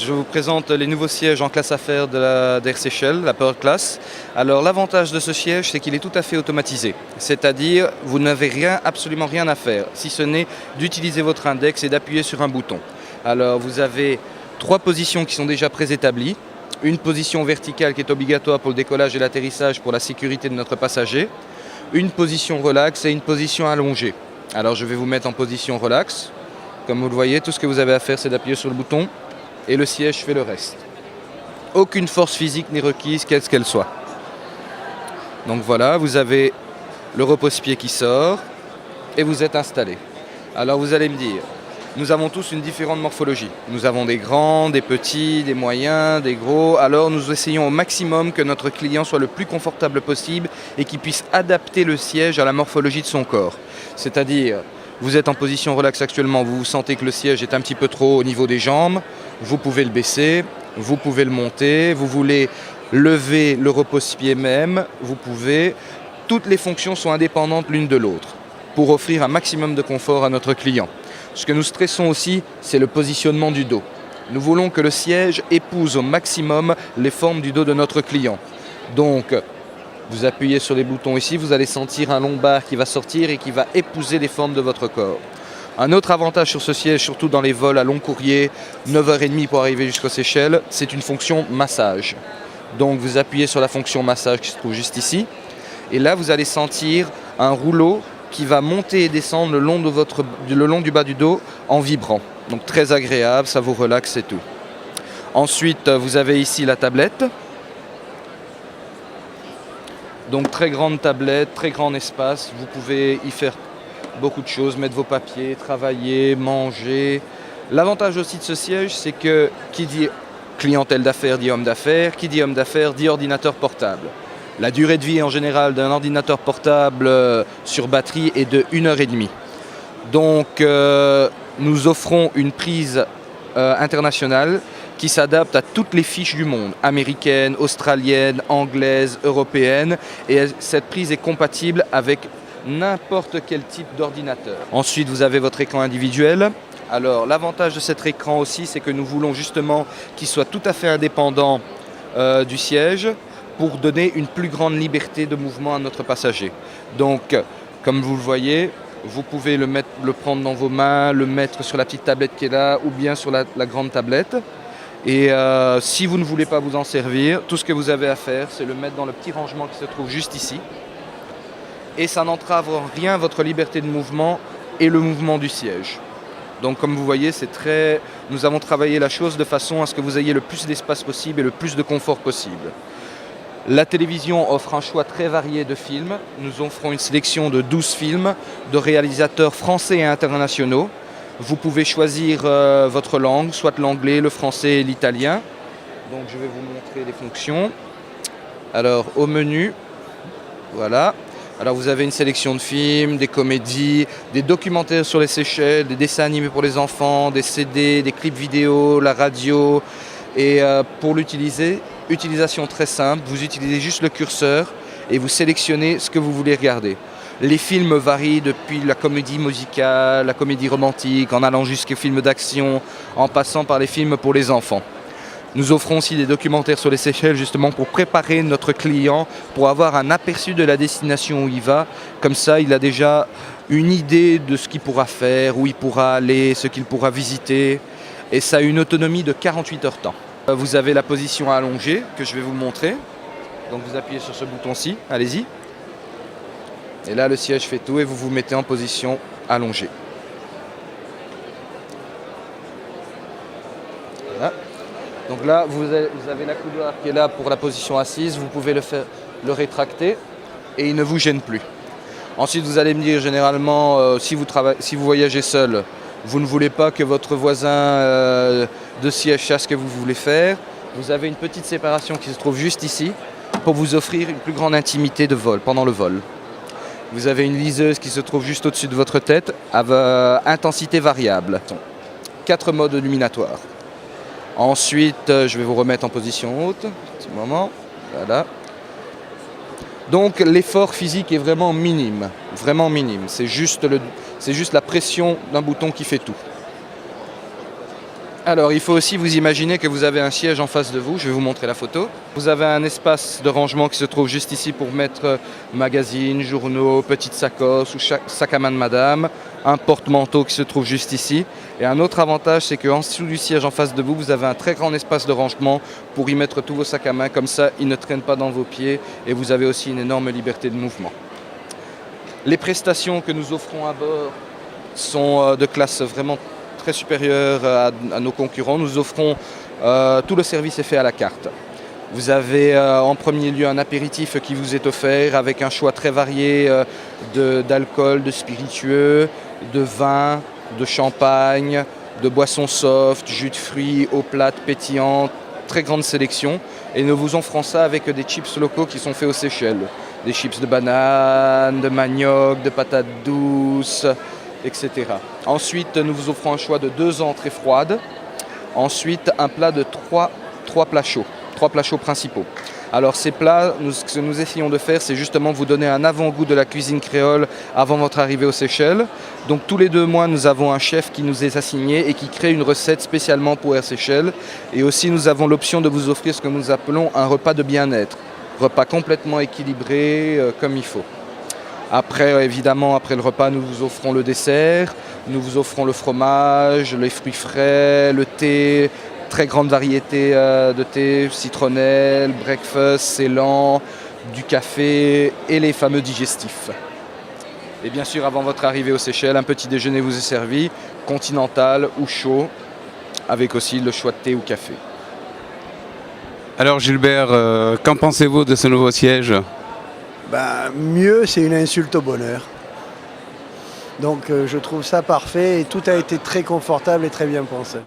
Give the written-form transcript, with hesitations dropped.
je vous présente les nouveaux sièges en classe affaires d'Air Seychelles, la Power Class. Alors l'avantage de ce siège, c'est qu'il est tout à fait automatisé. C'est-à-dire, vous n'avez absolument rien à faire, si ce n'est d'utiliser votre index et d'appuyer sur un bouton. Alors vous avez 3 positions qui sont déjà préétablies. Une position verticale qui est obligatoire pour le décollage et l'atterrissage pour la sécurité de notre passager. Une position relax et une position allongée. Alors je vais vous mettre en position relax. Comme vous le voyez, tout ce que vous avez à faire, c'est d'appuyer sur le bouton et le siège fait le reste. Aucune force physique n'est requise, quelle qu'elle soit. Donc voilà, vous avez le repose-pied qui sort et vous êtes installé. Alors vous allez me dire, nous avons tous une différente morphologie. Nous avons des grands, des petits, des moyens, des gros. Alors nous essayons au maximum que notre client soit le plus confortable possible et qu'il puisse adapter le siège à la morphologie de son corps. C'est-à-dire, vous êtes en position relax actuellement, vous sentez que le siège est un petit peu trop au niveau des jambes, vous pouvez le baisser, vous pouvez le monter, vous voulez lever le repose-pied même, vous pouvez. Toutes les fonctions sont indépendantes l'une de l'autre pour offrir un maximum de confort à notre client. Ce que nous stressons aussi, c'est le positionnement du dos. Nous voulons que le siège épouse au maximum les formes du dos de notre client. Donc, vous appuyez sur les boutons ici, vous allez sentir un lombaire qui va sortir et qui va épouser les formes de votre corps. Un autre avantage sur ce siège, surtout dans les vols à long courrier, 9h30 pour arriver jusqu'aux Seychelles, c'est une fonction massage. Donc vous appuyez sur la fonction massage qui se trouve juste ici. Et là, vous allez sentir un rouleau qui va monter et descendre le long du bas du dos en vibrant. Donc très agréable, ça vous relaxe et tout. Ensuite, vous avez ici la tablette. Donc très grande tablette, très grand espace, vous pouvez y faire beaucoup de choses, mettre vos papiers, travailler, manger. L'avantage aussi de ce siège, c'est que qui dit clientèle d'affaires dit homme d'affaires, qui dit homme d'affaires dit ordinateur portable. La durée de vie en général d'un ordinateur portable sur batterie est de 1h30. Donc nous offrons une prise internationale qui s'adapte à toutes les fiches du monde, américaines, australiennes, anglaises, européennes, et cette prise est compatible avec n'importe quel type d'ordinateur. Ensuite, vous avez votre écran individuel. Alors, l'avantage de cet écran aussi, c'est que nous voulons justement qu'il soit tout à fait indépendant du siège pour donner une plus grande liberté de mouvement à notre passager. Donc, comme vous le voyez, vous pouvez le prendre dans vos mains, le mettre sur la petite tablette qui est là, ou bien sur la grande tablette. Et si vous ne voulez pas vous en servir, tout ce que vous avez à faire, c'est le mettre dans le petit rangement qui se trouve juste ici. Et ça n'entrave en rien votre liberté de mouvement et le mouvement du siège. Donc comme vous voyez, nous avons travaillé la chose de façon à ce que vous ayez le plus d'espace possible et le plus de confort possible. La télévision offre un choix très varié de films. Nous offrons une sélection de 12 films de réalisateurs français et internationaux. Vous pouvez choisir votre langue, soit l'anglais, le français et l'italien. Donc je vais vous montrer les fonctions. Alors au menu, voilà. Alors vous avez une sélection de films, des comédies, des documentaires sur les Seychelles, des dessins animés pour les enfants, des CD, des clips vidéo, la radio. Et pour utilisation très simple, vous utilisez juste le curseur et vous sélectionnez ce que vous voulez regarder. Les films varient depuis la comédie musicale, la comédie romantique, en allant jusqu'aux films d'action, en passant par les films pour les enfants. Nous offrons aussi des documentaires sur les Seychelles justement pour préparer notre client, pour avoir un aperçu de la destination où il va. Comme ça, il a déjà une idée de ce qu'il pourra faire, où il pourra aller, ce qu'il pourra visiter. Et ça a une autonomie de 48 heures temps. Vous avez la position allongée que je vais vous montrer. Donc vous appuyez sur ce bouton-ci, allez-y. Et là, le siège fait tout et vous vous mettez en position allongée. Voilà. Donc là, vous avez la coudoir qui est là pour la position assise. Vous pouvez le rétracter et il ne vous gêne plus. Ensuite, vous allez me dire, généralement, si vous voyagez seul, vous ne voulez pas que votre voisin de siège sache ce que vous voulez faire. Vous avez une petite séparation qui se trouve juste ici pour vous offrir une plus grande intimité de vol, pendant le vol. Vous avez une liseuse qui se trouve juste au-dessus de votre tête avec intensité variable. 4 modes illuminatoires. Ensuite, je vais vous remettre en position haute. Un petit moment. Voilà. Donc l'effort physique est vraiment minime. Vraiment minime. C'est juste la pression d'un bouton qui fait tout. Alors, il faut aussi vous imaginer que vous avez un siège en face de vous. Je vais vous montrer la photo. Vous avez un espace de rangement qui se trouve juste ici pour mettre magazines, journaux, petites sacoches ou sac à main de madame. Un porte-manteau qui se trouve juste ici. Et un autre avantage, c'est qu'en dessous du siège en face de vous, vous avez un très grand espace de rangement pour y mettre tous vos sacs à main. Comme ça, ils ne traînent pas dans vos pieds et vous avez aussi une énorme liberté de mouvement. Les prestations que nous offrons à bord sont de classe vraiment très supérieure à nos concurrents. Nous offrons tout le service est fait à la carte. Vous avez en premier lieu un apéritif qui vous est offert avec un choix très varié d'alcool, de spiritueux, de vin, de champagne, de boissons soft, jus de fruits, eau plate, pétillante, très grande sélection. Et nous vous offrons ça avec des chips locaux qui sont faits aux Seychelles. Des chips de banane, de manioc, de patates douces, etc. Ensuite, nous vous offrons un choix de 2 entrées froides. Ensuite, un plat de 3 plats chauds, 3 plats chauds principaux. Alors ces plats, ce que nous essayons de faire, c'est justement vous donner un avant-goût de la cuisine créole avant votre arrivée aux Seychelles. Donc tous les 2 mois, nous avons un chef qui nous est assigné et qui crée une recette spécialement pour Air Seychelles. Et aussi, nous avons l'option de vous offrir ce que nous appelons un repas de bien-être. Repas complètement équilibré comme il faut. Après, évidemment, après le repas, nous vous offrons le dessert, nous vous offrons le fromage, les fruits frais, le thé, très grande variété de thé, citronnelle, breakfast, célan, du café et les fameux digestifs. Et bien sûr, avant votre arrivée aux Seychelles, un petit déjeuner vous est servi, continental ou chaud, avec aussi le choix de thé ou café. Alors Gilbert, qu'en pensez-vous de ce nouveau siège ? Mieux, c'est une insulte au bonheur. Donc je trouve ça parfait et tout a été très confortable et très bien pensé.